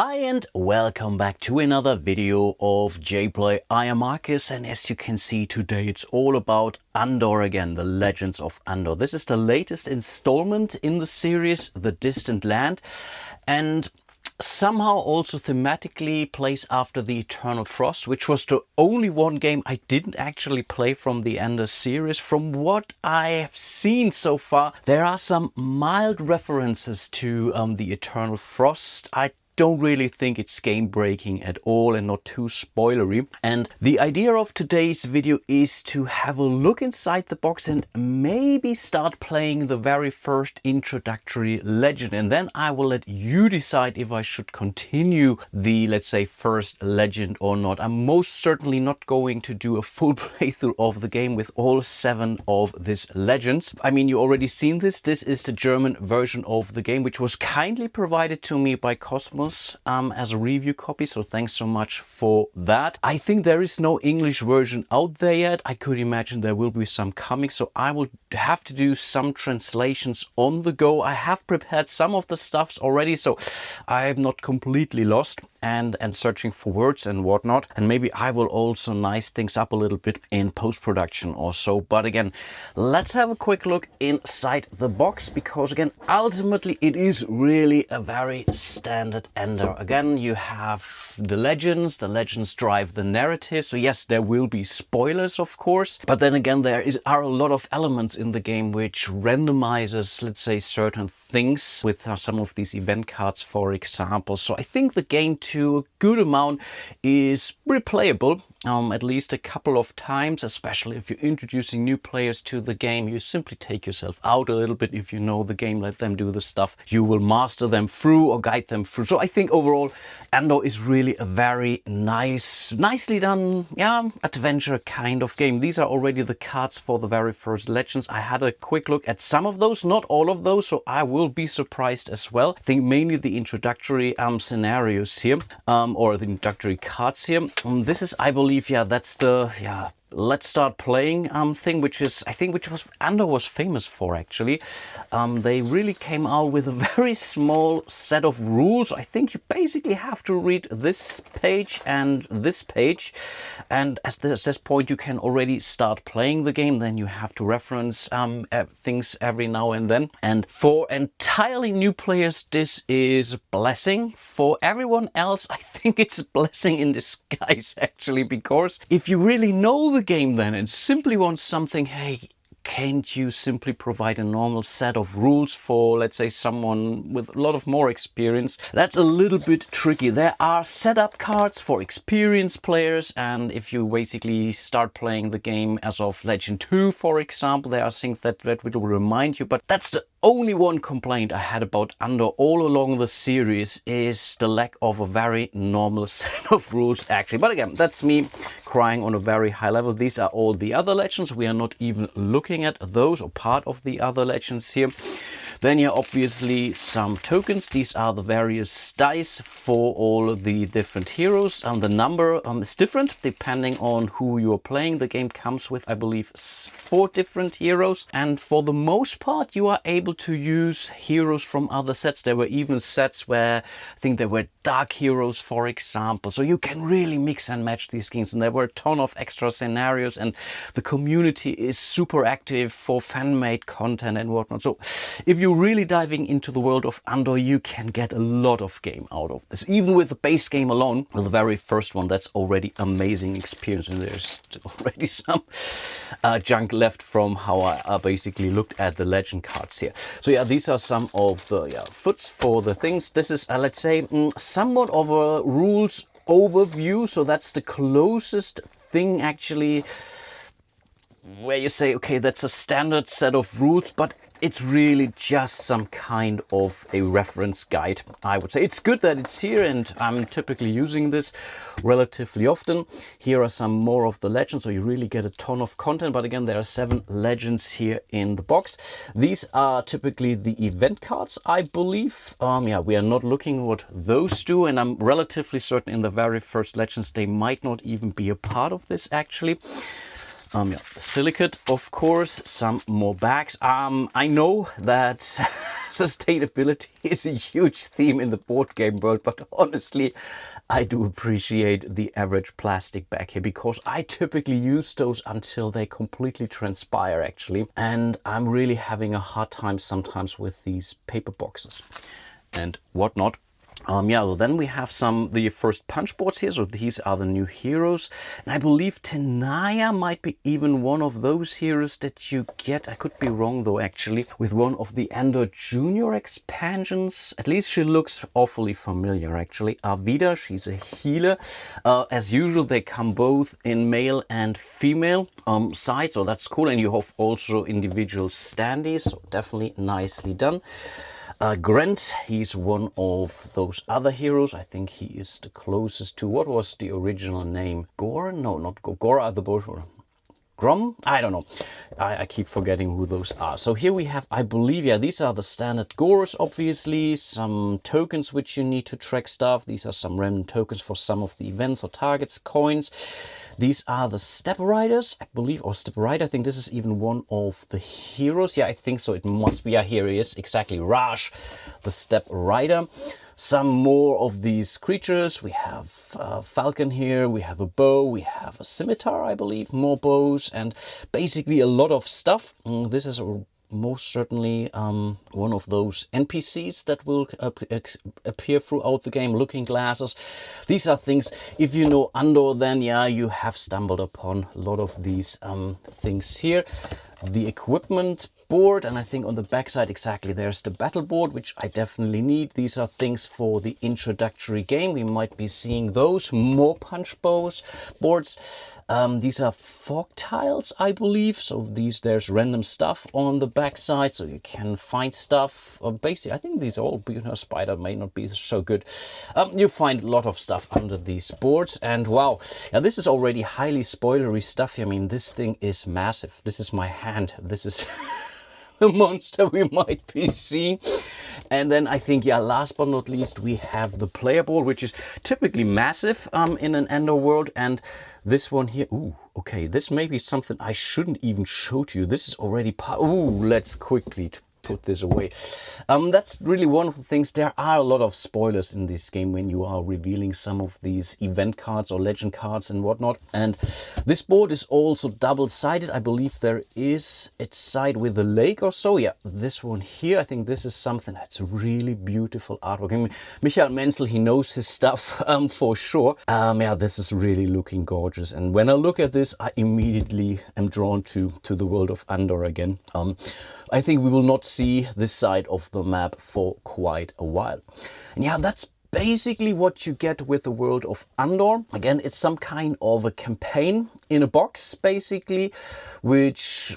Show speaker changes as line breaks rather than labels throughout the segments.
Hi and welcome back to another video of JPlay. I am Marcus, and as you can see today it's all about Andor again, the Legends of Andor. This is the latest installment in the series, The Distant Land, and somehow also thematically plays after the Eternal Frost, which was the only one game I didn't actually play from the Andor series. From what I have seen so far, there are some mild references to the Eternal Frost. I don't really think it's game breaking at all and not too spoilery. And the idea of today's video is to have a look inside the box and maybe start playing the very first introductory legend, and then I will let you decide if I should continue the, let's say, first legend or not. I'm most certainly not going to do a full playthrough of the game with all 7 of these legends. I mean, you already seen this. This is the German version of the game, which was kindly provided to me by KOSMOS as a review copy, so thanks so much for that. I think there is no English version out there yet. I could imagine there will be some coming, so I will have to do some translations on the go. I have prepared some of the stuffs already, so I am not completely lost and searching for words and whatnot. And maybe I will also nice things up a little bit in post-production or so. But again, let's have a quick look inside the box, because again, ultimately it is really a very standard Andor. Again, you have the legends drive the narrative. So yes, there will be spoilers, of course, but then again, are a lot of elements in the game which randomizes, let's say, certain things with some of these event cards, for example. So I think the game to a good amount is replayable, at least a couple of times, especially if you're introducing new players to the game. You simply take yourself out a little bit. If you know the game, let them do the stuff. You will master them through or guide them through. So I think overall Andor is really a very nicely done, adventure kind of game. These are already the cards for the very first legends. I had a quick look at some of those, not all of those, so I will be surprised as well. I think mainly the introductory scenarios here, or the introductory cards here. This is, I believe, that's the let's start playing thing, which Andor was famous for, actually. They really came out with a very small set of rules. I think you basically have to read this page and this page, and at this point you can already start playing the game. Then you have to reference things every now and then. And for entirely new players, this is a blessing. For everyone else, I think it's a blessing in disguise, actually, because if you really know the game then and simply want something, hey, can't you simply provide a normal set of rules for, let's say, someone with a lot of more experience? That's a little bit tricky. There are setup cards for experienced players, and if you basically start playing the game as of Legend 2, for example, there are things that will remind you. But that's the only one complaint I had about Andor all along the series, is the lack of a very normal set of rules, actually. But again, that's me crying on a very high level. These are all the other legends. We are not even looking at those, or part of the other legends here. Then obviously some tokens. These are the various dice for all the different heroes, and the number is different depending on who you're playing. The game comes with, I believe, 4 different heroes, and for the most part you are able to use heroes from other sets. There were even sets where I think there were dark heroes, for example, so you can really mix and match these schemes. And there were a ton of extra scenarios, and the community is super active for fan-made content and whatnot. So if you're really diving into the world of Andor, you can get a lot of game out of this. Even with the base game alone, with the very first one, that's already amazing experience. And there's already some junk left from how I basically looked at the legend cards here. So yeah, these are some of the foots for the things. This is, let's say, somewhat of a rules overview. So that's the closest thing, actually, where you say, okay, that's a standard set of rules, but it's really just some kind of a reference guide, I would say. It's good that it's here, and I'm typically using this relatively often. Here are some more of the legends, so you really get a ton of content. But again, there are 7 legends here in the box. These are typically the event cards, I believe. We are not looking what those do, and I'm relatively certain in the very first legends they might not even be a part of this, actually. Yeah, silicate, of course, some more bags. I know that sustainability is a huge theme in the board game world, but honestly, I do appreciate the average plastic bag here because I typically use those until they completely transpire, actually. And I'm really having a hard time sometimes with these paper boxes and whatnot. Yeah, well, then we have the first punch boards here. So these are the new heroes. And I believe Tenaya might be even one of those heroes that you get. I could be wrong though, actually, with one of the Andor Junior expansions. At least she looks awfully familiar, actually. Arvida, she's a healer. As usual, they come both in male and female sides. So that's cool. And you have also individual standees. So definitely nicely done. Grant, he's one of those other heroes. I think he is the closest to, what was the original name? Gore? No, not Gore. Gore are the both. Grom? I don't know. I keep forgetting who those are. So here we have, I believe, yeah, these are the standard Gores, obviously. Some tokens which you need to track stuff. These are some random tokens for some of the events or targets, coins. These are the Step Riders, I believe, or Step Rider. I think this is even one of the heroes. Yeah, I think so. It must be. Yeah, here he is. Exactly. Raj, the Step Rider. Some more of these creatures. We have Falcon here, we have a bow, we have a scimitar, I believe, more bows, and basically a lot of stuff. This is most certainly one of those NPCs that will appear throughout the game, looking glasses. These are things, if you know Andor, then yeah, you have stumbled upon a lot of these things here. The equipment board, and I think on the back side exactly there's the battle board, which I definitely need. These are things for the introductory game. We might be seeing those. More punch boards. These are fog tiles, I believe. So there's random stuff on the back side, so you can find stuff. Basically, I think these are all, spider may not be so good. You find a lot of stuff under these boards, and wow, yeah, this is already highly spoilery stuff. I mean, this thing is massive. This is my hand. This is the monster we might be seeing. And then I think, yeah, last but not least, we have the player board, which is typically massive in an Andor world. And this one here, ooh, okay, this may be something I shouldn't even show to you. This is already part, ooh, let's quickly put this away. That's really one of the things. There are a lot of spoilers in this game when you are revealing some of these event cards or legend cards and whatnot. And this board is also double-sided. I believe there is its side with a lake or so. Yeah, this one here, I think this is something that's really beautiful artwork. I mean, Michael Menzel, he knows his stuff for sure. Yeah, this is really looking gorgeous. And when I look at this, I immediately am drawn to the world of Andor again. I think we will not see this side of the map for quite a while. And yeah, that's basically what you get with the world of Andor. Again, it's some kind of a campaign in a box, basically, which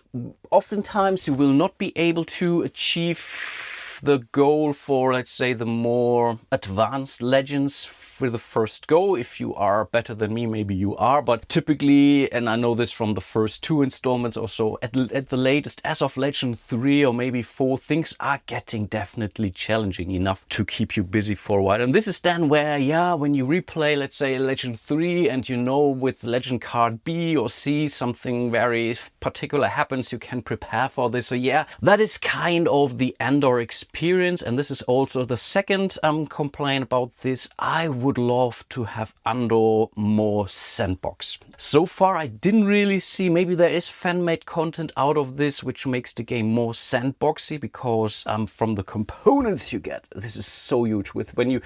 oftentimes you will not be able to achieve the goal for, let's say, the more advanced legends with the first go. If you are better than me, maybe you are, but typically, and I know this from the first 2 installments or so, at the latest, as of Legend 3 or maybe 4, things are getting definitely challenging enough to keep you busy for a while. And this is then where, yeah, when you replay, let's say, Legend 3, and you know with Legend card B or C something very particular happens, you can prepare for this. So yeah, that is kind of the Andor experience. And this is also the second complaint about this. I would love to have Andor more sandbox. So far I didn't really see, maybe there is fan-made content out of this which makes the game more sandboxy, because from the components you get, this is so huge. With when you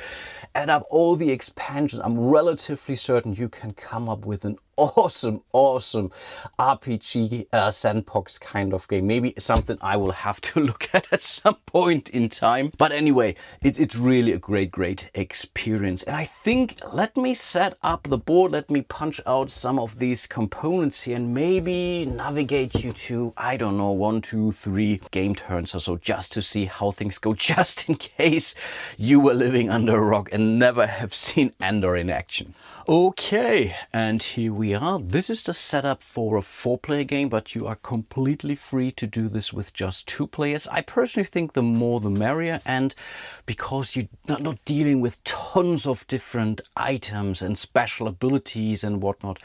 add up all the expansions, I'm relatively certain you can come up with an awesome RPG sandbox kind of game. Maybe something I will have to look at some point in time. But anyway, it's really a great experience. And I think, let me set up the board, let me punch out some of these components here and maybe navigate you to, I don't know, 1, 2, 3 game turns or so, just to see how things go, just in case you were living under a rock and never have seen Andor in action. Okay, and here we are. This is the setup for a 4-player game, but you are completely free to do this with just 2 players. I personally think the more the merrier, and because you're not dealing with tons of different items and special abilities and whatnot,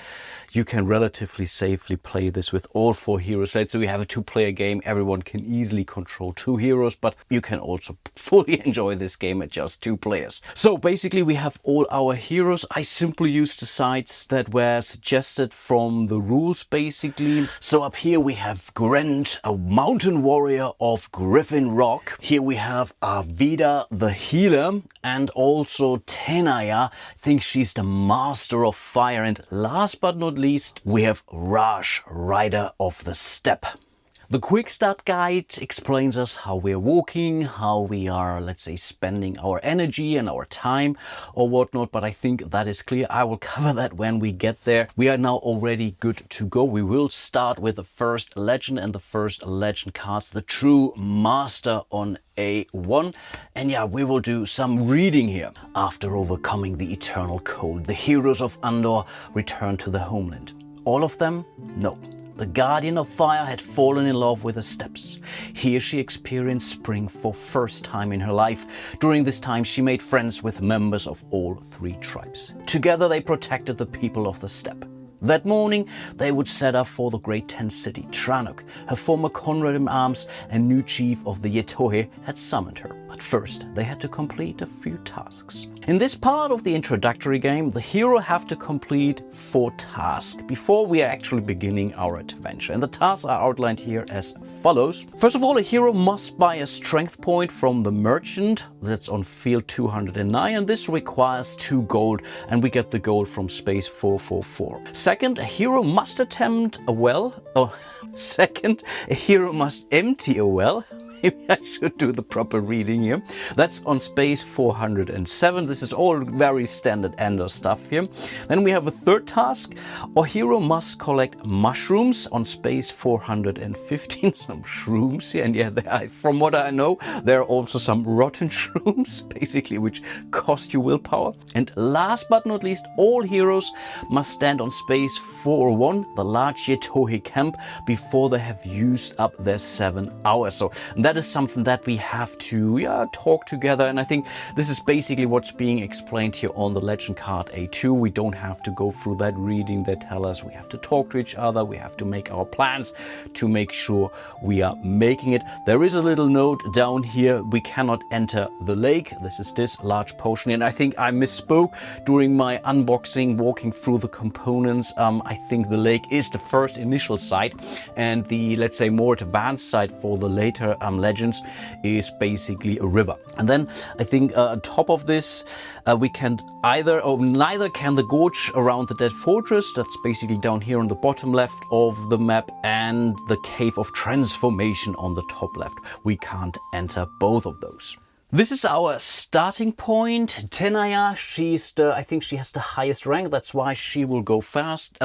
you can relatively safely play this with all 4 heroes. So we have a 2-player game, everyone can easily control 2 heroes, but you can also fully enjoy this game at just 2 players. So basically we have all our heroes. I simply use the sites that were suggested from the rules basically. So up here we have Grant, a mountain warrior of Griffin Rock. Here we have Avida the healer, and also Tenaya. I think she's the master of fire. And last but not least we have Raj, rider of the steppe. The quick start guide explains us how we're walking, how we are, let's say, spending our energy and our time or whatnot, but I think that is clear. I will cover that when we get there. We are now already good to go. We will start with the first legend, and the first legend cards the true master on A1. And yeah, we will do some reading here. After overcoming the eternal cold, the heroes of Andor return to the homeland. All of them? No. The Guardian of Fire had fallen in love with the steppes. Here she experienced spring for first time in her life. During this time she made friends with members of all 3 tribes. Together they protected the people of the steppe. That morning they would set off for the great tent city, Tranok. Her former comrade in arms and new chief of the Yetohe had summoned her. But first they had to complete a few tasks. In this part of the introductory game, the hero have to complete 4 tasks before we are actually beginning our adventure. And the tasks are outlined here as follows. First of all, a hero must buy a strength point from the merchant. That's on field 209, and this requires 2 gold, and we get the gold from space 444. Second, a hero must attempt a well. Second, a hero must empty a well. Maybe I should do the proper reading here. That's on space 407. This is all very standard Andor stuff here. Then we have a third task. Our hero must collect mushrooms on space 415. Some shrooms here. And yeah, from what I know, there are also some rotten shrooms, basically, which cost you willpower. And last but not least, all heroes must stand on space 401, the large Yetohe camp, before they have used up their 7 hours. So that is something that we have to talk together, and I think this is basically what's being explained here on the legend card A2. We don't have to go through that reading. They tell us we have to talk to each other, we have to make our plans to make sure we are making it. There is a little note down here: we cannot enter the lake. This is this large potion, and I think I misspoke during my unboxing, walking through the components. I think the lake is the first initial site, and the, let's say, more advanced site for the later legends is basically a river. And then I think on top of this we can neither can the gorge around the dead fortress, that's basically down here on the bottom left of the map, and the cave of transformation on the top left. We can't enter both of those. This is our starting point. Tenaya, I think she has the highest rank, that's why she will go first.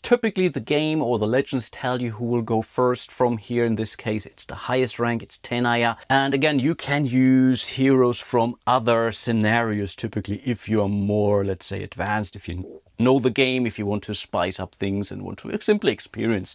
Typically the game or the legends tell you who will go first from here. In this case, it's the highest rank, it's Tenaya. And again, you can use heroes from other scenarios, typically, if you are more, let's say, advanced, if you know the game, if you want to spice up things and want to simply experience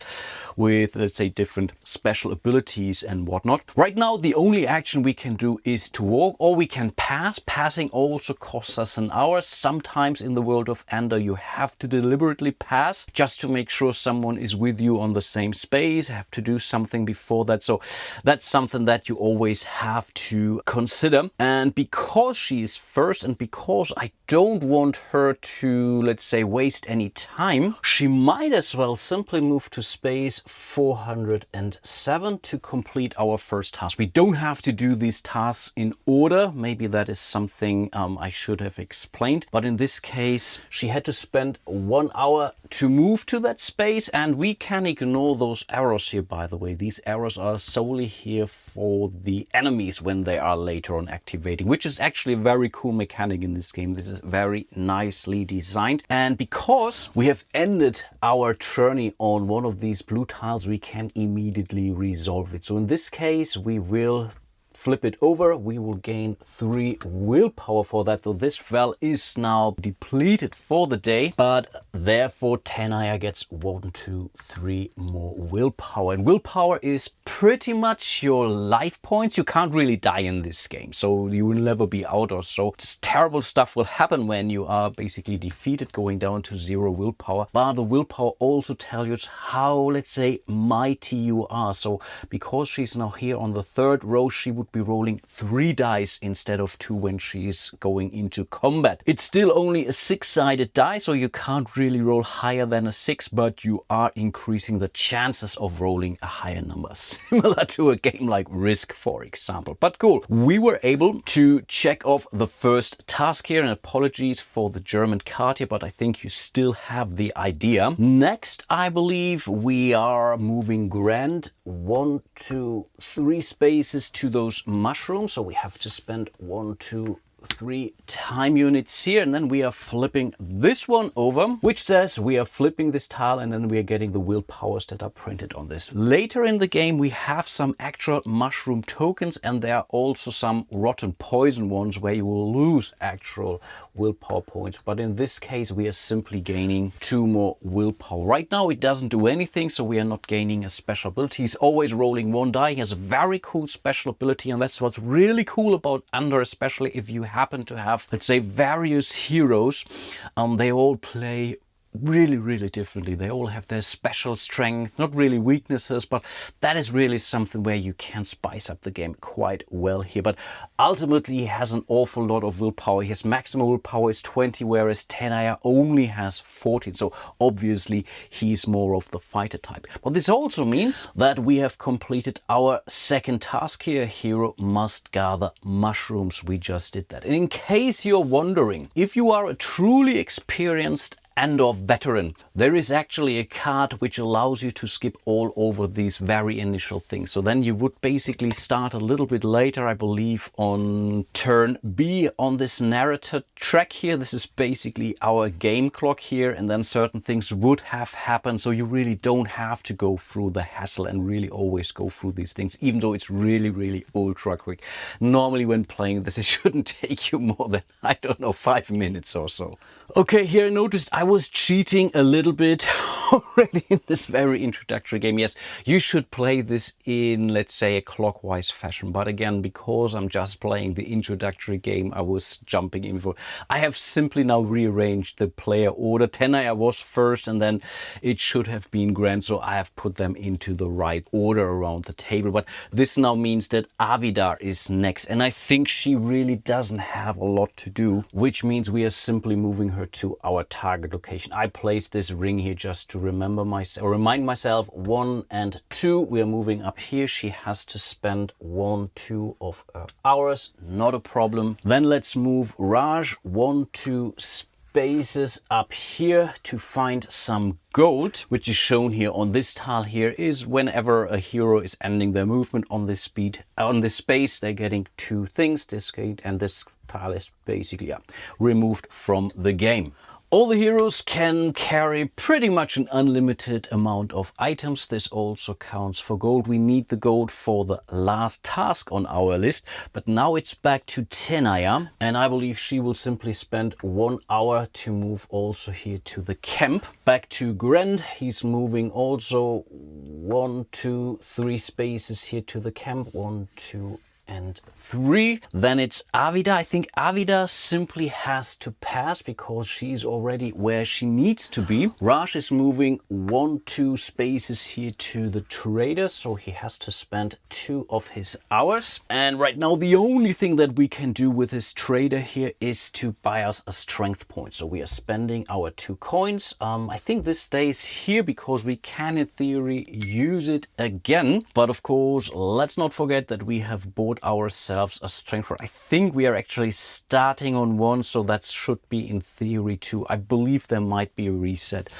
with, let's say, different special abilities and whatnot. Right now, the only action we can do is to walk, or we can pass. Passing also costs us an hour. Sometimes in the world of Andor, you have to deliberately pass just to make sure someone is with you on the same space. Have to do something before that. So that's something that you always have to consider. And because she is first, and because I don't want her to, let's say, waste any time, she might as well simply move to space 407 to complete our first task. We don't have to do these tasks in order. Maybe that is something I should have explained, but in this case she had to spend 1 hour to move to that space, and we can ignore those arrows here, by the way. These arrows are solely here for the enemies when they are later on activating, which is actually a very cool mechanic in this game. This is very nicely designed, and because we have ended our journey on one of these blue tiles, we can immediately resolve it. So in this case we will flip it over, we will gain 3 willpower for that. So this vel is now depleted for the day, but therefore Tenaya gets 1, 2, 3 more willpower. And willpower is pretty much your life points. You can't really die in this game, so you will never be out or so. Just terrible stuff will happen when you are basically defeated, going down to 0 willpower. But the willpower also tells you how, let's say, mighty you are. So because she's now here on the 3rd row, she would be rolling 3 dice instead of 2 when she is going into combat. It's still only a 6-sided die, so you can't really roll higher than a 6, but you are increasing the chances of rolling a higher number, similar to a game like Risk, for example. But cool, we were able to check off the first task here, and apologies for the German card here, but I think you still have the idea. Next, I believe we are moving Grand 1, 2, 3 spaces to those mushrooms, so we have to spend 1, 2, 3 time units here, and then we are flipping this one over, which says we are flipping this tile, and then we are getting the willpowers that are printed on this. Later in the game we have some actual mushroom tokens, and there are also some rotten poison ones where you will lose actual willpower points, but in this case we are simply gaining 2 more willpower. Right now it doesn't do anything, so we are not gaining a special ability. He's always rolling 1 die. He has a very cool special ability, and that's what's really cool about Andor, especially if you happen to have, let's say, various heroes. They all play really differently. They all have their special strength, not really weaknesses, but that is really something where you can spice up the game quite well here. But ultimately he has an awful lot of willpower. His maximum willpower is 20, whereas Tenaya only has 14, so obviously he's more of the fighter type. But this also means that we have completed our second task here. Hero must gather mushrooms. We just did that. And in case you're wondering, if you are a truly experienced Andor veteran, there is actually a card which allows you to skip all over these very initial things. So then you would basically start a little bit later, I believe on turn B on this narrator track here. This is basically our game clock here, and then certain things would have happened, so you really don't have to go through the hassle and really always go through these things, even though it's really ultra quick. Normally when playing this, it shouldn't take you more than, I don't know, 5 minutes or so. Okay, here I noticed I was cheating a little bit already in this very introductory game. Yes, you should play this in, let's say, a clockwise fashion. But again, because I'm just playing the introductory game, I was jumping in for. I have simply now rearranged the player order. Tenaya was first, and then it should have been Grand, so I have put them into the right order around the table. But this now means that Avidar is next, and I think she really doesn't have a lot to do, which means we are simply moving her to our target location. I placed this ring here just to remember myself, or remind myself, 1 and 2. We are moving up here. She has to spend 1, 2 of hours, not a problem. Then let's move Raj 1, 2 spaces up here to find some gold, which is shown here on this tile here. Is whenever a hero is ending their movement on this speed, on this space, they're getting 2 things. This gate and this tile is basically removed from the game. All the heroes can carry pretty much an unlimited amount of items. This also counts for gold. We need the gold for the last task on our list, but now it's back to Tenaya, and I believe she will simply spend 1 hour to move also here to the camp. Back to Grend, he's moving also 1, 2, 3 spaces here to the camp. 1, 2 and 3. Then it's Avida. I think Avida simply has to pass because she's already where she needs to be. Raj is moving 1, 2 spaces here to the trader, so he has to spend 2 of his hours. And right now the only thing that we can do with this trader here is to buy us a strength point. So we are spending our 2 coins. I think this stays here because we can in theory use it again. But of course, let's not forget that we have bought ourselves a strength point. I think we are actually starting on 1, so that should be in theory 2. I believe there might be a reset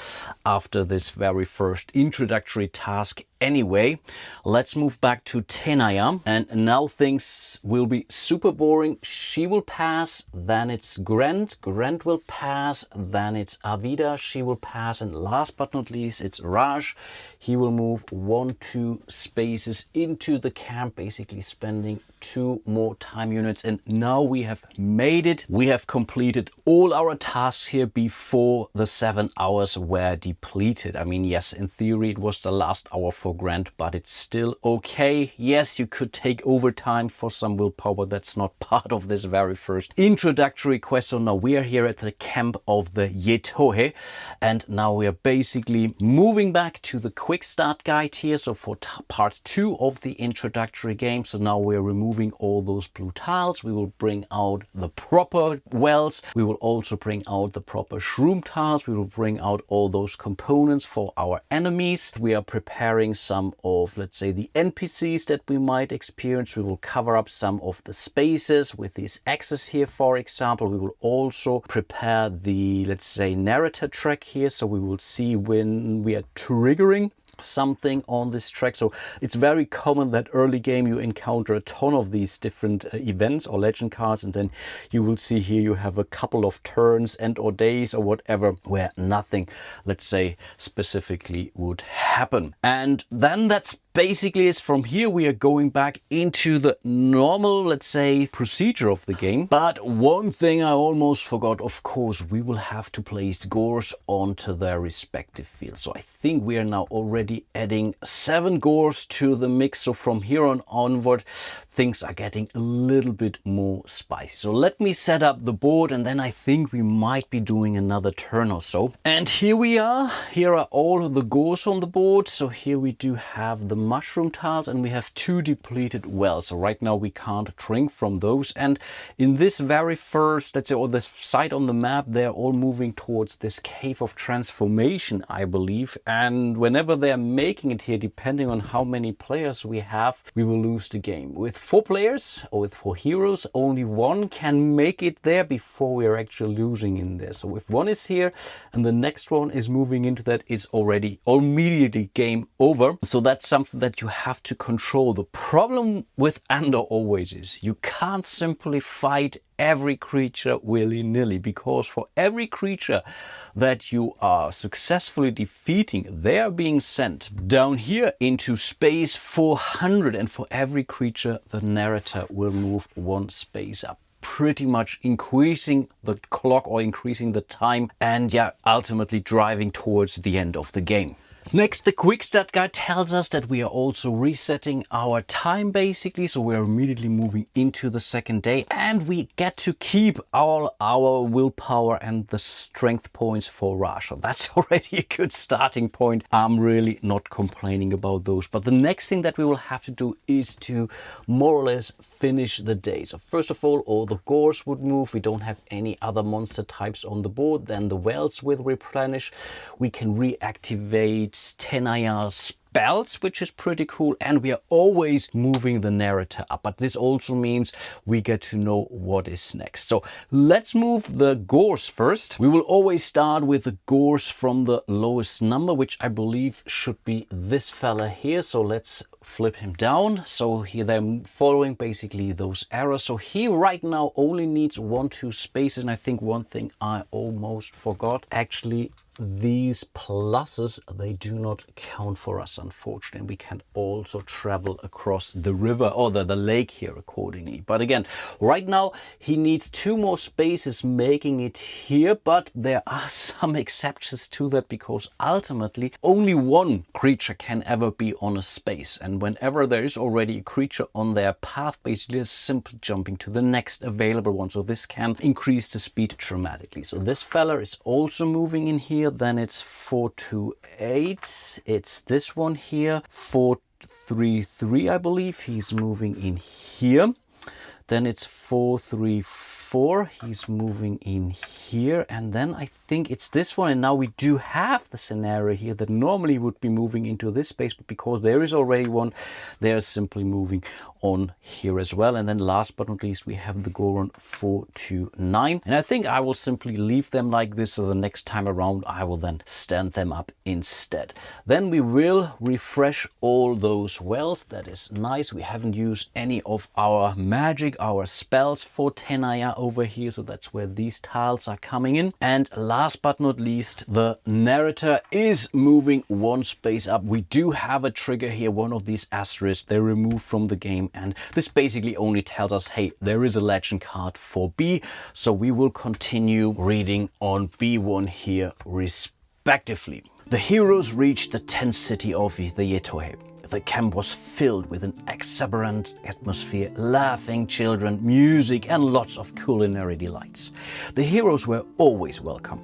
after this very first introductory task. Anyway, let's move back to Tenaya, and now things will be super boring. She will pass, then it's Grant. Grant will pass, then it's Avida. She will pass, and last but not least, it's Raj. He will move 1, 2 spaces into the camp, basically spending 2 more time units, and now we have made it. We have completed all our tasks here before the 7 hours were depleted. I mean, yes, in theory it was the last hour for Grant, but it's still okay. Yes, you could take overtime for some willpower, but that's not part of this very first introductory quest. So now we are here at the camp of the Yetohe, and now we are basically moving back to the quick start guide here. So for part 2 of the introductory game, so now we're removing all those blue tiles. We will bring out the proper wells. We will also bring out the proper shroom tiles. We will bring out all those components for our enemies. We are preparing some of, let's say, the NPCs that we might experience. We will cover up some of the spaces with these axes here, for example. We will also prepare the, let's say, narrator track here, so we will see when we are triggering something on this track. So it's very common that early game you encounter a ton of these different events or legend cards, and then you will see here you have a couple of turns and or days or whatever where nothing, let's say, specifically would happen. And then that's basically is from here we are going back into the normal, let's say, procedure of the game. But one thing I almost forgot, of course, we will have to place gores onto their respective fields. So I think we are now already adding 7 gores to the mix. So from here on onward, things are getting a little bit more spicy. So let me set up the board, and then I think we might be doing another turn or so. And here we are. Here are all of the gores on the board. So here we do have the mushroom tiles, and we have 2 depleted wells. So right now we can't drink from those. And in this very first, let's say, or this site on the map, they're all moving towards this cave of transformation, I believe. And whenever they're making it here, depending on how many players we have, we will lose the game. With 4 players or with 4 heroes, only 1 can make it there before we are actually losing in there. So if 1 is here and the next one is moving into that, it's already immediately game over. So that's something that you have to control. The problem with Andor always is you can't simply fight every creature willy-nilly, because for every creature that you are successfully defeating, they are being sent down here into space 400, and for every creature the narrator will move 1 space up, pretty much increasing the clock or increasing the time, and yeah, ultimately driving towards the end of the game. Next, the quick start guide tells us that we are also resetting our time basically, so we are immediately moving into the second day, and we get to keep all our willpower and the strength points for Raj. So that's already a good starting point. I'm really not complaining about those. But the next thing that we will have to do is to more or less finish the day. So first of all the gores would move. We don't have any other monster types on the board. Then the wells will replenish. We can reactivate Tenaya spells, which is pretty cool, and we are always moving the narrator up. But this also means we get to know what is next. So let's move the gores first. We will always start with the gores from the lowest number, which I believe should be this fella here. So let's flip him down. So here they're following basically those arrows. So he right now only needs 1, 2 spaces. And I think one thing I almost forgot, actually, these pluses, they do not count for us, unfortunately. We can also travel across the river or the lake here accordingly. But again, right now he needs 2 more spaces making it here, but there are some exceptions to that, because ultimately only 1 creature can ever be on a space, and whenever there is already a creature on their path, basically is simply jumping to the next available one. So this can increase the speed dramatically. So this fella is also moving in here. Then it's 428. It's this one here, 433, I believe. He's moving in here. Then it's 434. He's moving in here. And then I think it's this one. And now we do have the scenario here that normally would be moving into this space, but because there is already one, they're simply moving on here as well. And then last but not least, we have the Goron 429. And I think I will simply leave them like this, so the next time around I will then stand them up instead. Then we will refresh all those wells. That is nice. We haven't used any of our magic, our spells for Tenaya over here, so that's where these tiles are coming in. And last but not least, the narrator is moving one space up. We do have a trigger here, one of these asterisks, they're removed from the game, and this basically only tells us, hey, there is a legend card for B, so we will continue reading on B1 here respectively. The heroes reached the tent city of the Yetohe. The camp was filled with an exuberant atmosphere, laughing children, music, and lots of culinary delights. The heroes were always welcome.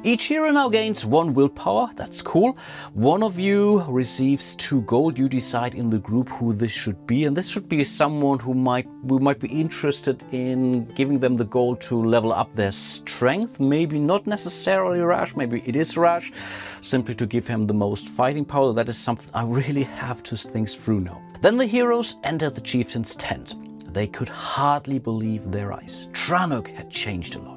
Each hero now gains 1 willpower, that's cool. One of you receives 2 gold. You decide in the group who this should be, and this should be someone who we might be interested in giving them the gold to level up their strength. Maybe not necessarily Rash, maybe it is Rash, simply to give him the most fighting power. That is something I really have to think through now. Then the heroes entered the chieftain's tent. They could hardly believe their eyes. Tranuk had changed a lot.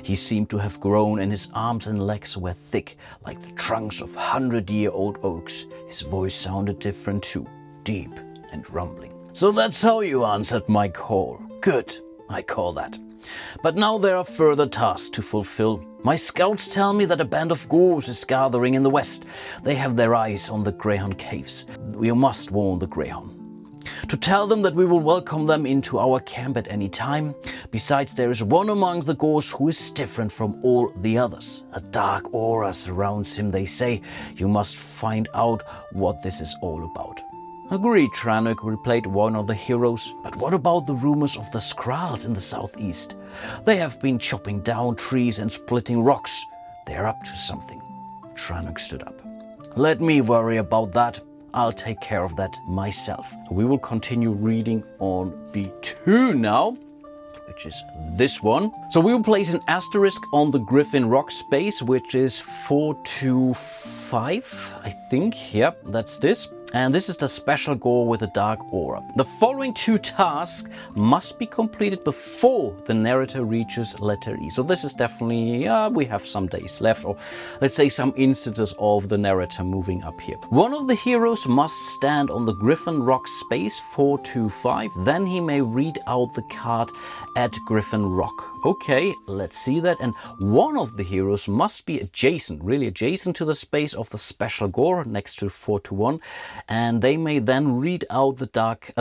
He seemed to have grown, and his arms and legs were thick, like the trunks of 100-year-old oaks. His voice sounded different too, deep and rumbling. So that's how you answered my call. Good, I call that. But now there are further tasks to fulfill. My scouts tell me that a band of ghouls is gathering in the west. They have their eyes on the Greyhound caves. We must warn the Greyhound. To tell them that we will welcome them into our camp at any time. Besides, there is one among the ghouls who is different from all the others. A dark aura surrounds him, they say. You must find out what this is all about. Agreed, Tranuk, replied one of the heroes. But what about the rumors of the Skrulls in the southeast? They have been chopping down trees and splitting rocks. They are up to something. Tranuk stood up. Let me worry about that. I'll take care of that myself. We will continue reading on B2 now, which is this one. So we will place an asterisk on the Griffin Rock space, which is 425, I think. Yep, that's this. And this is the special gore with a dark aura. The following 2 tasks must be completed before the narrator reaches letter E. So this is definitely, we have some days left, or let's say some instances of the narrator moving up here. One of the heroes must stand on the Griffin Rock space 425. Then he may read out the card at Griffin Rock. Okay, let's see that. And one of the heroes must be adjacent, really adjacent to the space of the special gore next to 421. And they may then read out the card,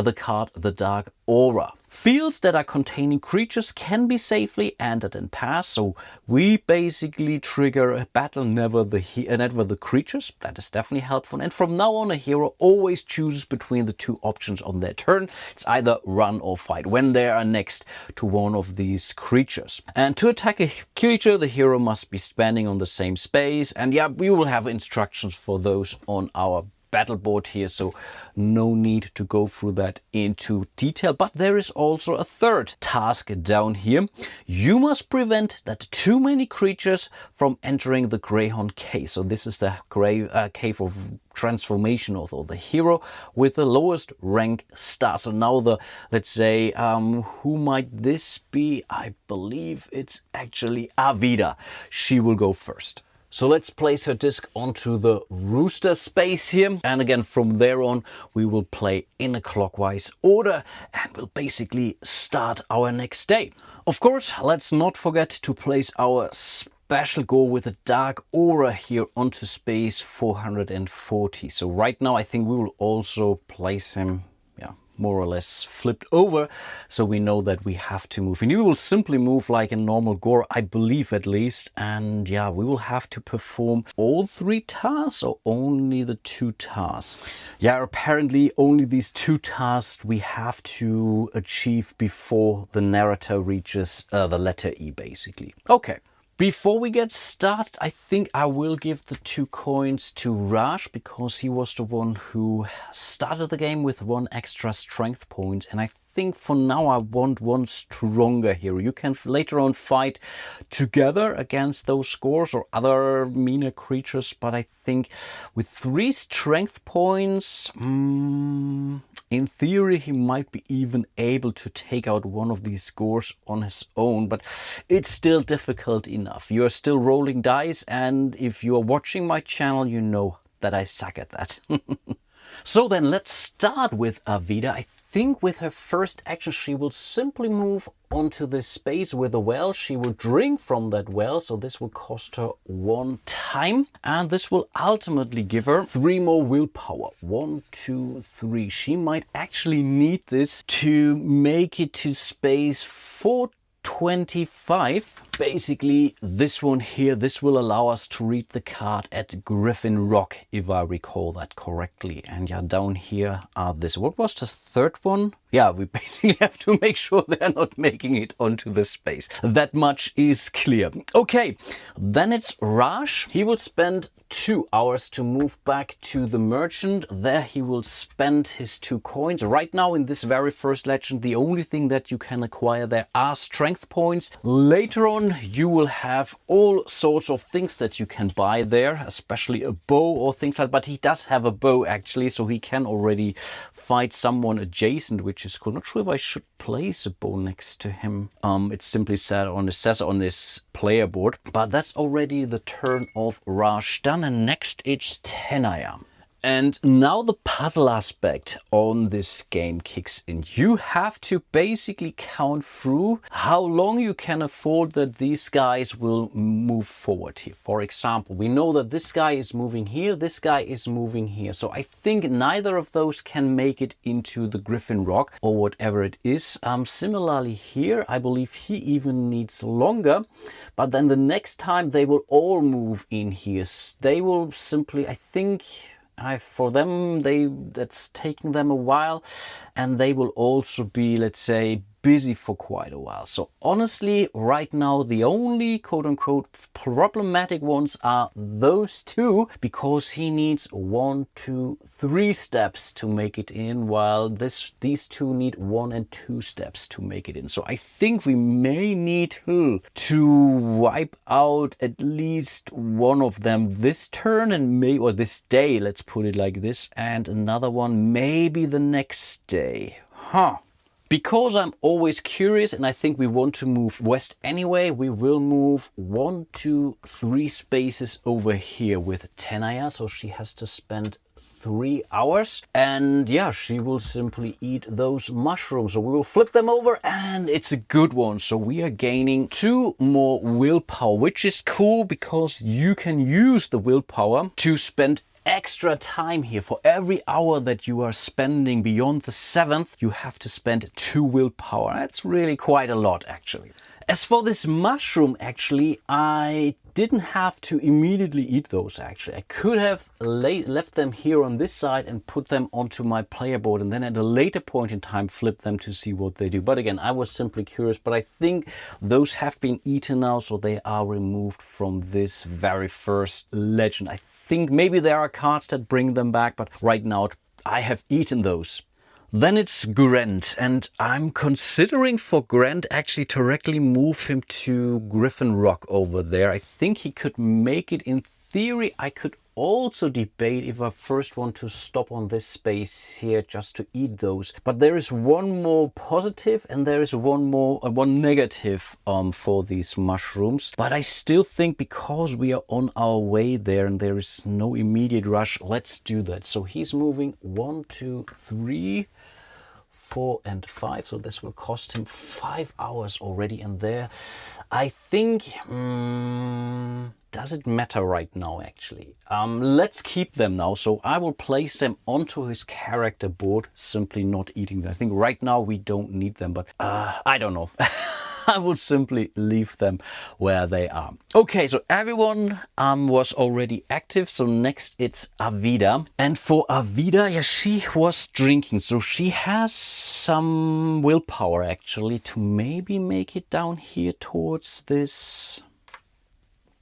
the Dark Aura. Fields that are containing creatures can be safely entered and passed. So we basically trigger a battle, never the creatures. That is definitely helpful. And from now on, a hero always chooses between the 2 options on their turn. It's either run or fight when they are next to one of these creatures. And to attack a creature, the hero must be standing on the same space. And yeah, we will have instructions for those on our battle board here, so no need to go through that into detail. But there is also a third task down here. You must prevent that too many creatures from entering the Greyhound cave. So this is the cave of transformation, or the hero with the lowest rank star. So now let's say, who might this be? I believe it's actually Avida. She will go first. So let's place her disc onto the rooster space here. And again, from there on, we will play in a clockwise order and we'll basically start our next day. Of course, let's not forget to place our special gore with a Dark Aura here onto space 440. So right now, I think we will also place him, more or less flipped over, so we know that we have to move. And you will simply move like a normal gore, I believe at least. And yeah, we will have to perform all 3 tasks or only the 2 tasks. Yeah, apparently only these 2 tasks we have to achieve before the narrator reaches the letter E, basically. Okay. Before we get started, I think I will give the 2 coins to Raj, because he was the one who started the game with 1 extra strength point. And I think for now I want 1 stronger hero. You can later on fight together against those scores or other meaner creatures. But I think with 3 strength points, in theory, he might be even able to take out one of these scores on his own, but it's still difficult enough. You're still rolling dice, and if you're watching my channel, you know that I suck at that. So then let's start with Avida. I think with her first action, she will simply move onto this space with a well. She will drink from that well, so this will cost her 1 time, and this will ultimately give her 3 more willpower. 1, 2, 3. She might actually need this to make it to space 425. Basically this one here, this will allow us to read the card at Griffin Rock, if I recall that correctly. And yeah, down here are this. What was the third one? Yeah, we basically have to make sure they're not making it onto the space. That much is clear. Okay, then it's Raj. He will spend 2 hours to move back to the merchant. There he will spend his 2 coins. Right now in this very first legend, the only thing that you can acquire there are strength points. Later on, you will have all sorts of things that you can buy there, especially a bow or things like that. But he does have a bow actually, so he can already fight someone adjacent, which is cool. Not sure if I should place a bow next to him. It's simply says on this player board. But that's already the turn of Raj done, and next it's Tenaya. And now the puzzle aspect on this game kicks in. You have to basically count through how long you can afford that these guys will move forward here. For example, we know that this guy is moving here, this guy is moving here. So I think neither of those can make it into the Griffin Rock or whatever it is. Similarly here, I believe he even needs longer. But then the next time they will all move in here. They will simply, I think... for them, that's taking them a while, and they will also be, let's say, busy for quite a while. So honestly, right now, the only quote-unquote problematic ones are those 2, because he needs 1, 2, 3 steps to make it in, while these 2 need 1 and 2 steps to make it in. So I think we may need to wipe out at least one of them this turn, and maybe, or this day, let's put it like this, and another one maybe the next day. Because I'm always curious and I think we want to move west anyway, we will move 1, 2, 3 spaces over here with Tenaya. So she has to spend 3 hours. And yeah, she will simply eat those mushrooms. So we will flip them over and it's a good one. So we are gaining 2 more willpower, which is cool because you can use the willpower to spend extra time here. For every hour that you are spending beyond the 7th, you have to spend 2 willpower. That's really quite a lot actually. As for this mushroom, actually, I didn't have to immediately eat those actually. I could have left them here on this side and put them onto my player board and then at a later point in time flip them to see what they do. But again, I was simply curious, but I think those have been eaten now, so they are removed from this very first legend. I think maybe there are cards that bring them back, but right now I have eaten those. Then it's Grant, and I'm considering for Grant actually to directly move him to Griffin Rock over there. I think he could make it in theory. I could also debate if I first want to stop on this space here just to eat those. But there is one more positive and there is one negative for these mushrooms. But I still think because we are on our way there and there is no immediate rush, let's do that. So he's moving 1, 2, 3, 4 and 5, so this will cost him 5 hours already. And there I think does it matter right now actually? Let's keep them now. So I will place them onto his character board, simply not eating them. I think right now we don't need them, but I don't know. I will simply leave them where they are. Okay, so everyone was already active. So next it's Avida. And for Avida, yeah, she was drinking. So she has some willpower actually to maybe make it down here towards this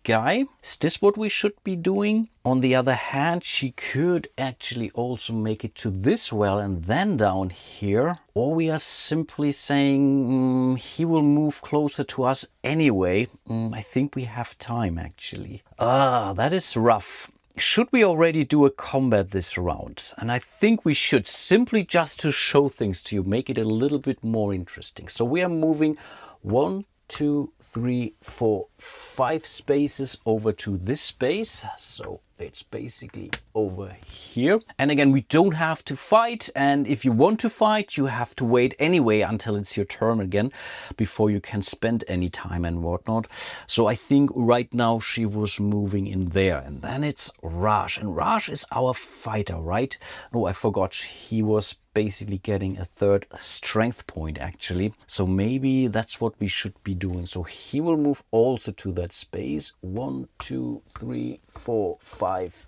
guy. Is this what we should be doing? On the other hand, she could actually also make it to this well and then down here. Or we are simply saying he will move closer to us anyway. I think we have time actually. That is rough. Should we already do a combat this round? And I think we should, simply just to show things to you, make it a little bit more interesting. So we are moving 1, 2, 3, 4, 5 spaces over to this space. So It's basically over here. And again, we don't have to fight. And if you want to fight, you have to wait anyway until it's your turn again before you can spend any time and whatnot. So I think right now she was moving in there. And then it's Raj. And Raj is our fighter, right? Oh, I forgot. He was basically getting a third strength point actually. So maybe that's what we should be doing. So he will move also to that space. 1, 2, 3, 4, 5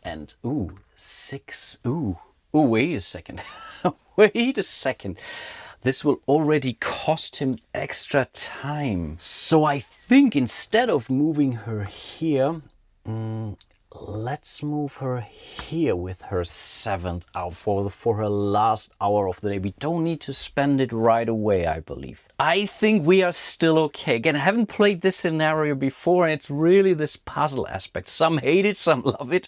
and 6. Wait a second. Wait a second. This will already cost him extra time. So I think instead of moving her here, let's move her here with her 7th hour for her last hour of the day. We don't need to spend it right away, I believe. I think we are still okay. Again, I haven't played this scenario before, and it's really this puzzle aspect. Some hate it, some love it.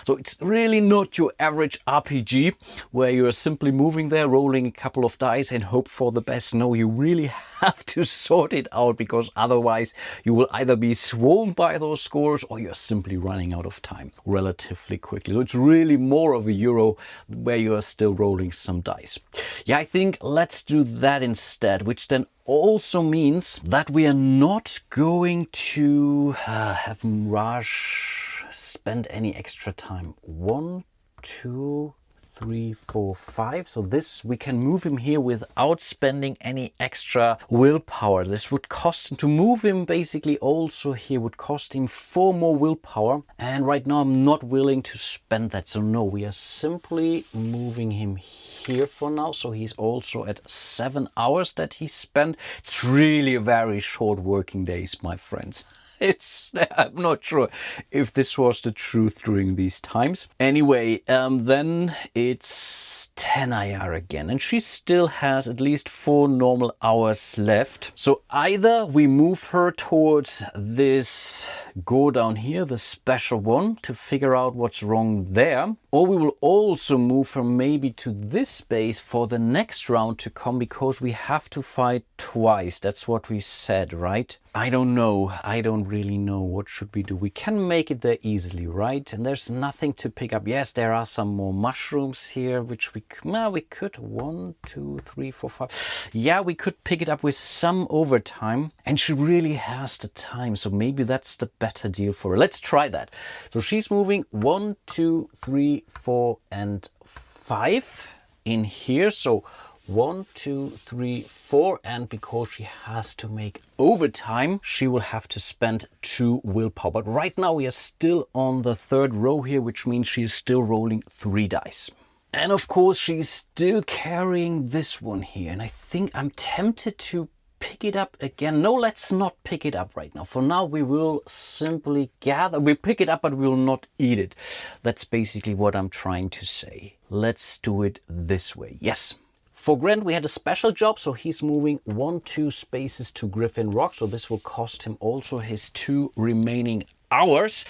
So it's really not your average RPG where you're simply moving there, rolling a couple of dice and hope for the best. No, you really have to sort it out, because otherwise you will either be swarmed by those scores or you're simply running out of time relatively quickly. So it's really more of a Euro where you are still rolling some dice. Yeah, I think let's do that instead, which then also means that we are not going to have Raj spend any extra time. 1, 2, 3, 4, 5. So this, we can move him here without spending any extra willpower. This would cost him, to move him basically also here would cost him 4 more willpower. And right now I'm not willing to spend that. So no, we are simply moving him here for now. So he's also at 7 hours that he spent. It's really a very short working days, my friends. I'm not sure if this was the truth during these times. Anyway, then it's 10 IR again, and she still has at least 4 normal hours left. So either we move her towards this go down here, the special one, to figure out what's wrong there, or we will also move her maybe to this space for the next round to come, because we have to fight twice. That's what we said, right? I don't know. I don't really know. What should we do? We can make it there easily, right? And there's nothing to pick up. Yes, there are some more mushrooms here, which we could 1, 2, 3, 4, 5. Yeah, we could pick it up with some overtime, and she really has the time. So maybe that's the better deal for her. Let's try that. So she's moving 1, 2, 3, 4, and 5 in here. So 1, 2, 3, 4, and because she has to make overtime, she will have to spend 2 willpower. But right now we are still on the 3rd row here, which means she is still rolling 3 dice. And of course she's still carrying this one here, and I think I'm tempted to pick it up again. No, let's not pick it up right now. For now we will simply gather. We pick it up, but we will not eat it. That's basically what I'm trying to say. Let's do it this way. Yes. For Grant, we had a special job, so he's moving 1, 2 spaces to Griffin Rock. So this will cost him also his 2 remaining hours.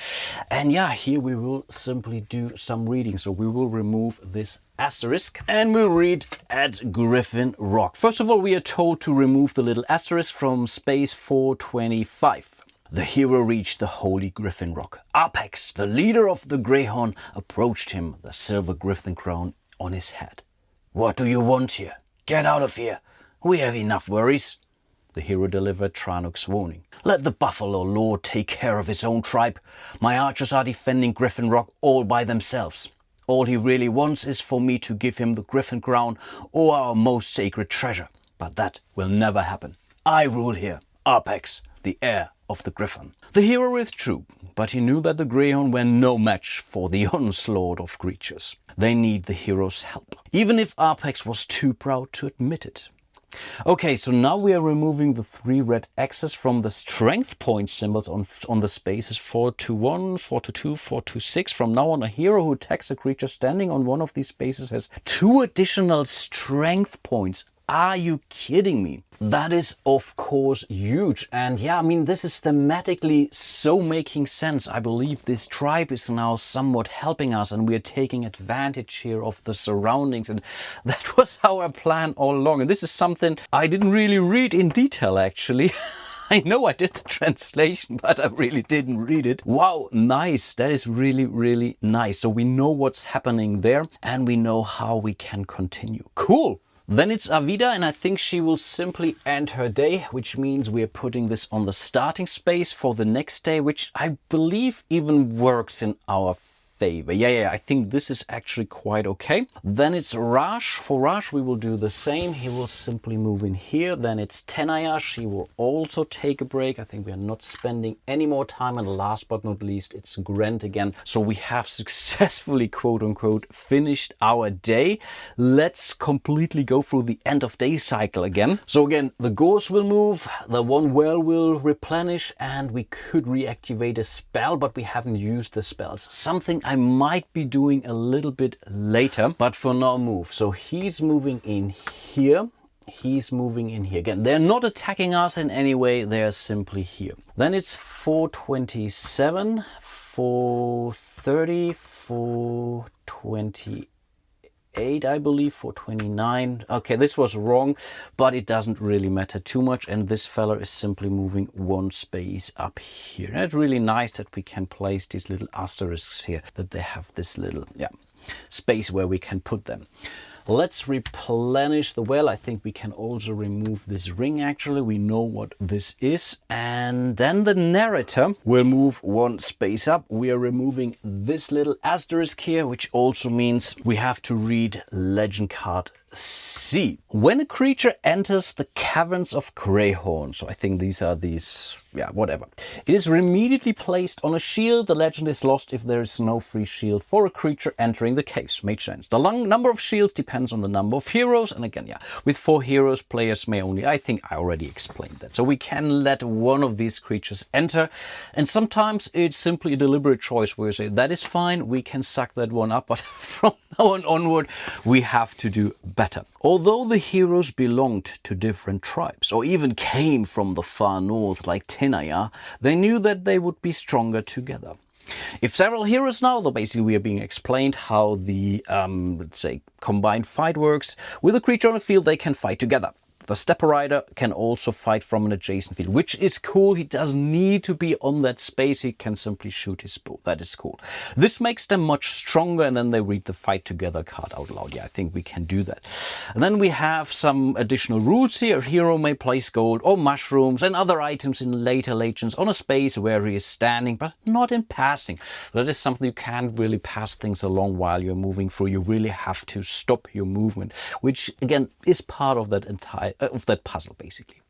And yeah, here we will simply do some reading. So we will remove this asterisk and we'll read at Griffin Rock. First of all, we are told to remove the little asterisk from space 425. The hero reached the holy Griffin Rock. Apex, the leader of the Greyhound, approached him, the silver griffin crown on his head. "What do you want here? Get out of here. We have enough worries." The hero delivered Tranuk's warning. "Let the Buffalo Lord take care of his own tribe. My archers are defending Griffin Rock all by themselves. All he really wants is for me to give him the Griffin crown or our most sacred treasure. But that will never happen. I rule here, Apex, the heir of the Griffin." The hero withdrew, but he knew that the Greyhound were no match for the onslaught of creatures. They need the hero's help, even if Apex was too proud to admit it. Okay, so now we are removing the 3 red X's from the strength point symbols on the spaces 4 to 1, 4 to 2, 4 to 6. From now on, a hero who attacks a creature standing on one of these spaces has 2 additional strength points. Are you kidding me? That is, of course, huge. And yeah, I mean, this is thematically so making sense. I believe this tribe is now somewhat helping us and we are taking advantage here of the surroundings. And that was our plan all along. And this is something I didn't really read in detail, actually. I know I did the translation, but I really didn't read it. Wow, nice. That is really, really nice. So we know what's happening there and we know how we can continue. Cool. Then it's Avida, and I think she will simply end her day, which means we're putting this on the starting space for the next day, which I believe even works in our favor. Yeah, I think this is actually quite okay. Then it's Raj. For Raj, we will do the same. He will simply move in here. Then it's Tenaya. She will also take a break. I think we are not spending any more time. And last but not least, it's Grant again. So we have successfully, quote unquote, finished our day. Let's completely go through the end of day cycle again. So again, the ghost will move, the one well will replenish, and we could reactivate a spell, but we haven't used the spells. Something I might be doing a little bit later, but for now move. So he's moving in here. He's moving in here. Again, they're not attacking us in any way. They're simply here. Then it's 427, 430, 428. I believe, 429. Okay, this was wrong, but it doesn't really matter too much. And this fella is simply moving one space up here. And it's really nice that we can place these little asterisks here, that they have this little space where we can put them. Let's replenish the well. I think we can also remove this ring. Actually, we know what this is. And then the narrator will move one space up. We are removing this little asterisk here, which also means we have to read legend card C. When a creature enters the caverns of Greyhorn, so I think these are whatever. It is immediately placed on a shield. The legend is lost if there is no free shield for a creature entering the caves. Makes sense. The number of shields depends on the number of heroes. And again, with 4 heroes, players may only, I think I already explained that. So we can let one of these creatures enter. And sometimes it's simply a deliberate choice where you say, that is fine, we can suck that one up. But from now on onward, we have to do better. Although the heroes belonged to different tribes, or even came from the far north like Tenaya, they knew that they would be stronger together. If several heroes now, though basically we are being explained how the, let's say, combined fight works. With a creature on the field, they can fight together. The Stepper Rider can also fight from an adjacent field, which is cool. He doesn't need to be on that space. He can simply shoot his bow. That is cool. This makes them much stronger, and then they read the fight together card out loud. Yeah, I think we can do that. And then we have some additional rules here. A hero may place gold or mushrooms and other items in later legends on a space where he is standing, but not in passing. That is something you can't really pass things along while you're moving through. You really have to stop your movement, which again is part of that puzzle basically.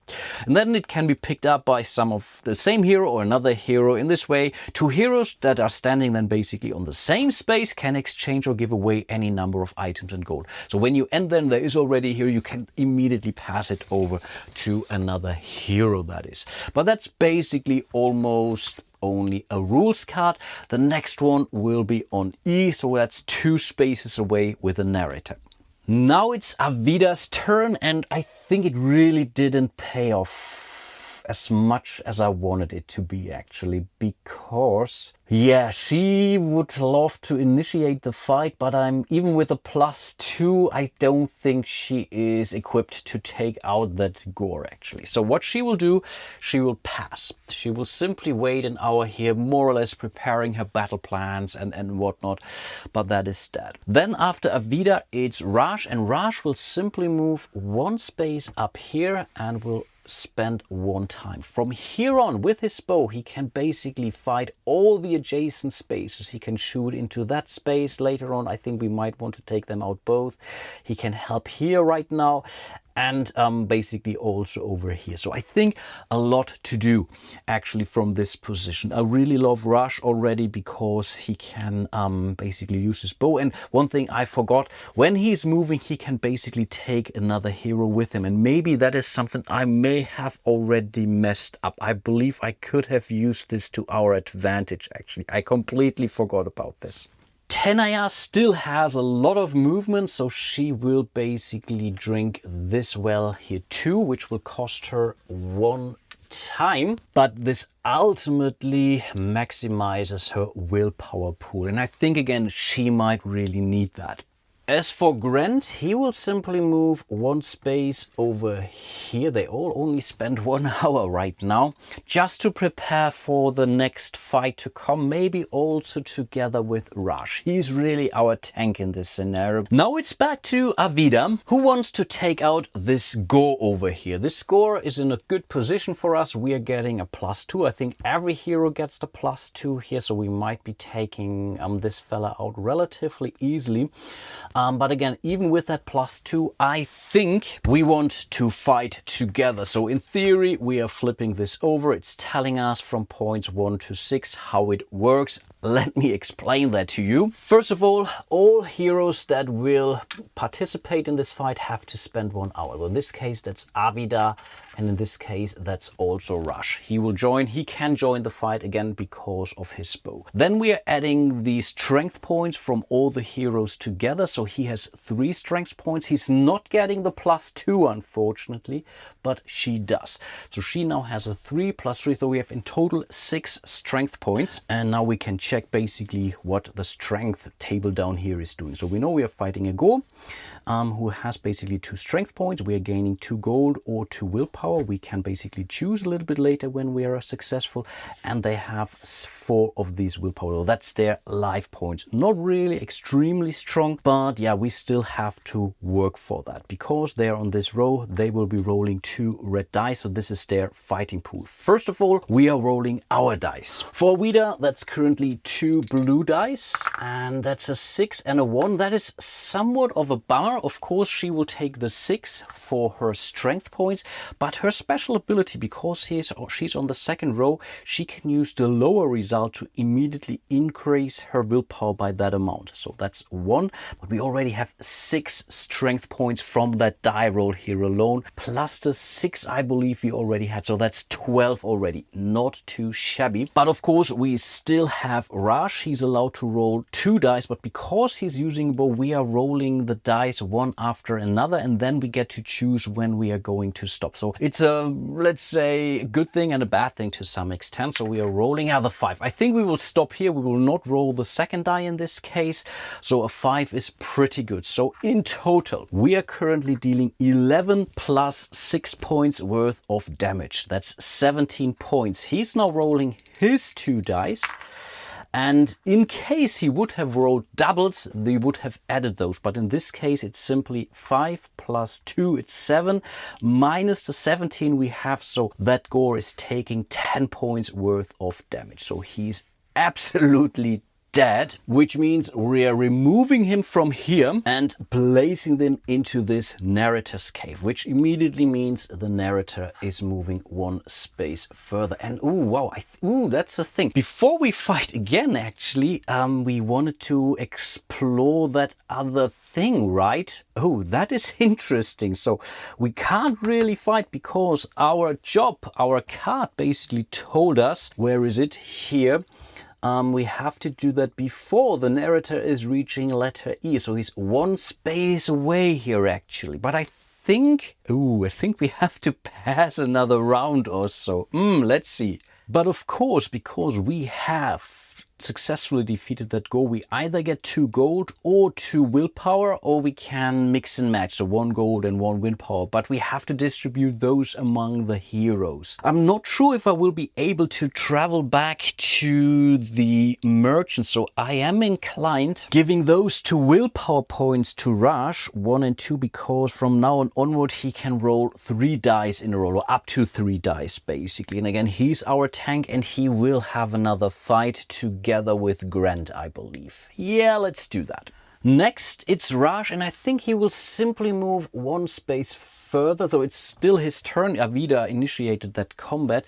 And then it can be picked up by some of the same hero or another hero. In this way, 2 heroes that are standing then basically on the same space can exchange or give away any number of items and gold. So when you end them, there is already here, you can immediately pass it over to another hero, that is. But that's basically almost only a rules card. The next one will be on E, so that's 2 spaces away with a narrator. Now it's Avida's turn, and I think it really didn't pay off as much as I wanted it to be, actually, because she would love to initiate the fight, but even with a +2, I don't think she is equipped to take out that gore, actually. So what she will do, she will pass. She will simply wait an hour here, more or less preparing her battle plans and whatnot, but that is that. Then after Avida, it's Raj, and Raj will simply move one space up here and will spend 1 time. From here on, with his bow, he can basically fight all the adjacent spaces. He can shoot into that space. Later on, I think we might want to take them out both. He can help here right now, and basically also over here. So I think a lot to do actually from this position. I really love Rush already because he can basically use his bow. And one thing I forgot, when he's moving, he can basically take another hero with him. And maybe that is something I may have already messed up. I believe I could have used this to our advantage, actually. I completely forgot about this. Tenaya still has a lot of movement, so she will basically drink this well here too, which will cost her 1 time. But this ultimately maximizes her willpower pool. And I think, again, she might really need that. As for Grant, he will simply move one space over here. They all only spend 1 hour right now, just to prepare for the next fight to come, maybe also together with Raj. He's really our tank in this scenario. Now it's back to Avida, who wants to take out this Gore over here. This Gore is in a good position for us. We are getting a +2. I think every hero gets the +2 here, so we might be taking this fella out relatively easily. But again, even with that +2, I think we want to fight together. So in theory, we are flipping this over. It's telling us from points 1 to 6 how it works. Let me explain that to you. First of all heroes that will participate in this fight have to spend 1 hour. Well, in this case, that's Avida, and in this case, that's also Rush. He will join. He can join the fight again because of his bow. Then we are adding the strength points from all the heroes together. So he has 3 strength points. He's not getting the +2, unfortunately, but she does. So she now has a 3 + 3. So we have in total 6 strength points. And now we can check basically what the strength table down here is doing. So we know we are fighting a Gore who has basically 2 strength points. We are gaining 2 gold or 2 willpower. We can basically choose a little bit later when we are successful. And they have 4 of these willpower. That's their life points. Not really extremely strong, but yeah, we still have to work for that. Because they are on this row, they will be rolling 2 red dice. So this is their fighting pool. First of all, we are rolling our dice. For Wida, that's currently 2 blue dice, and that's a 6 and a 1. That is somewhat of a bummer. Of course, she will take the 6 for her strength points, but her special ability, because she's on the second row, she can use the lower result to immediately increase her willpower by that amount. So that's 1, but we already have 6 strength points from that die roll here alone, plus the 6 I believe we already had. So that's 12 already. Not too shabby. But of course, we still have Raj. He's allowed to roll 2 dice, but because he's using bow, we are rolling the dice one after another, and then we get to choose when we are going to stop. So it's a, let's say, a good thing and a bad thing to some extent. So we are rolling the 5. I think we will stop here. We will not roll the second die in this case. So a 5 is pretty good. So in total, we are currently dealing 11 plus 6 points worth of damage. That's 17 points. He's now rolling his 2 dice. And in case he would have rolled doubles, they would have added those. But in this case, it's simply 5 plus 2, it's 7, minus the 17 we have. So that Gore is taking 10 points worth of damage. So he's absolutely dead, which means we are removing him from here and placing them into this narrator's cave, which immediately means the narrator is moving 1 space further. And oh wow, that's the thing. Before we fight again, actually, we wanted to explore that other thing, right? Oh, that is interesting. So we can't really fight because our job, our card basically told us, where is it? Here. We have to do that before the narrator is reaching letter E. So he's 1 space away here actually. But I think we have to pass another round or so. Let's see. But of course, because we have successfully defeated that Gore, we either get 2 gold or 2 willpower, or we can mix and match, so 1 gold and 1 willpower, but we have to distribute those among the heroes. I'm not sure if I will be able to travel back to the merchant, so I am inclined giving those 2 willpower points to Raj, 1 and 2, because from now on onward he can roll 3 dice in a row, or up to 3 dice basically. And again, he's our tank and he will have another fight together with Grant, I believe. Yeah, let's do that. Next, it's Raj, and I think he will simply move 1 space further, though it's still his turn. Avida initiated that combat.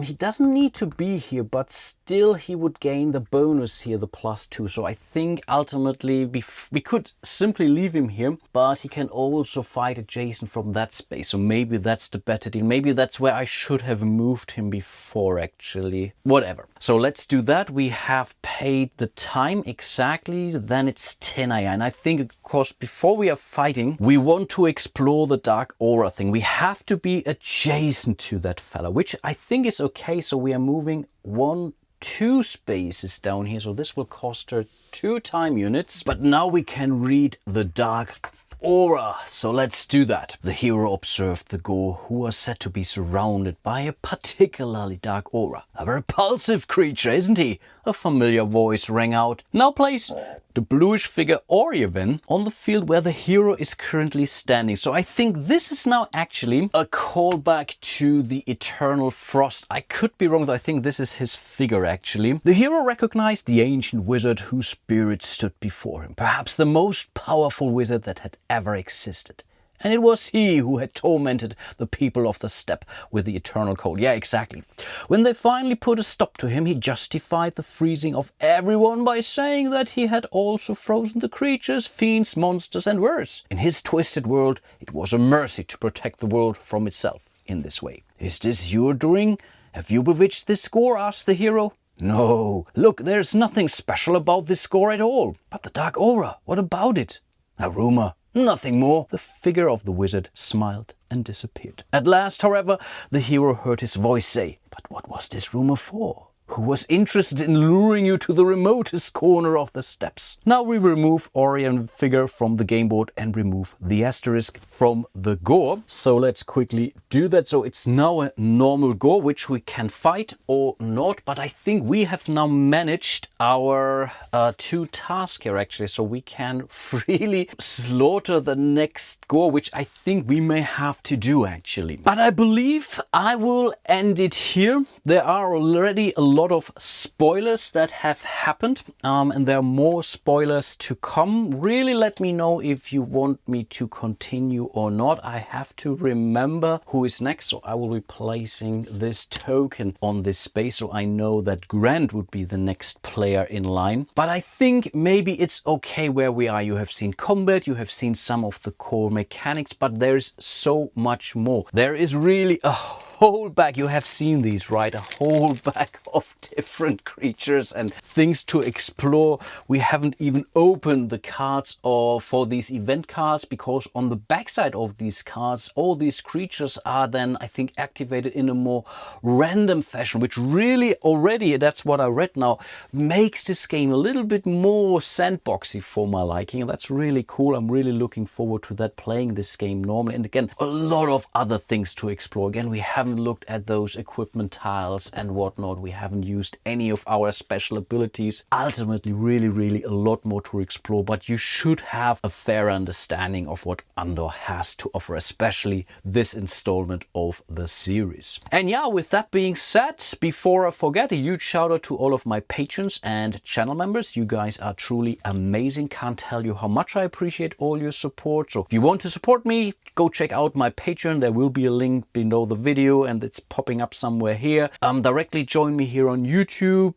He doesn't need to be here, but still he would gain the bonus here, the +2. So I think ultimately we could simply leave him here, but he can also fight adjacent from that space. So maybe that's the better deal. Maybe that's where I should have moved him before, actually. Whatever. So let's do that. We have paid the time exactly. Then it's 10 AI. And I think, of course, before we are fighting, we want to explore the dark aura thing. We have to be adjacent to that fella, which I think is okay. So we are moving 1, 2 spaces down here, so this will cost her 2 time units. But now we can read the dark aura, so let's do that. The hero observed the Gore, who was said to be surrounded by a particularly dark aura. A repulsive creature, isn't he? A familiar voice rang out. Now place the bluish figure Orieven on the field where the hero is currently standing. So I think this is now actually a callback to the Eternal Frost. I could be wrong, though. I think this is his figure actually. The hero recognized the ancient wizard whose spirit stood before him, perhaps the most powerful wizard that had ever existed. And it was he who had tormented the people of the steppe with the eternal cold. Yeah, exactly. When they finally put a stop to him, he justified the freezing of everyone by saying that he had also frozen the creatures, fiends, monsters, and worse. In his twisted world, it was a mercy to protect the world from itself in this way. Is this your doing? Have you bewitched this Gore? Asked the hero. No, look, there's nothing special about this Gore at all. But the dark aura, what about it? A rumor. Nothing more. The figure of the wizard smiled and disappeared. At last, however, the hero heard his voice say, "But what was this rumor for? Who was interested in luring you to the remotest corner of the steppes?" Now we remove Orion figure from the game board and remove the asterisk from the Gore. So let's quickly do that. So it's now a normal Gore, which we can fight or not. But I think we have now managed our 2 tasks here actually. So we can freely slaughter the next Gore, which I think we may have to do actually. But I believe I will end it here. There are already a lot of spoilers that have happened, and there are more spoilers to come. Really let me know if you want me to continue or not. I have to remember who is next, so I will be placing this token on this space so I know that Grant would be the next player in line. But I think maybe it's okay where we are. You have seen combat, you have seen some of the core mechanics, but there's so much more. There is really a whole bag, you have seen these, right? A whole bag of different creatures and things to explore. We haven't even opened the cards for these event cards, because on the backside of these cards, all these creatures are then, I think, activated in a more random fashion, which really already, that's what I read now, makes this game a little bit more sandboxy for my liking. And that's really cool. I'm really looking forward to that, playing this game normally. And again, a lot of other things to explore. Again, we haven't looked at those equipment tiles and whatnot. We haven't used any of our special abilities. Ultimately, really a lot more to explore, but you should have a fair understanding of what Andor has to offer, especially this installment of the series. And yeah, with that being said, before I forget, a huge shout out to all of my patrons and channel members. You guys are truly amazing. Can't tell you how much I appreciate all your support. So if you want to support me, go check out my Patreon. There will be a link below the video and it's popping up somewhere here. Directly join me here on YouTube,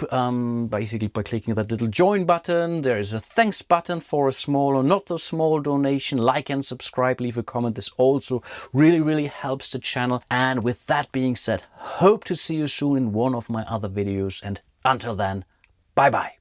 basically by clicking that little join button. There is a thanks button for a small or not so small donation. Like and subscribe, leave a comment. This also really helps the channel. And with that being said, hope to see you soon in one of my other videos. And until then, bye bye.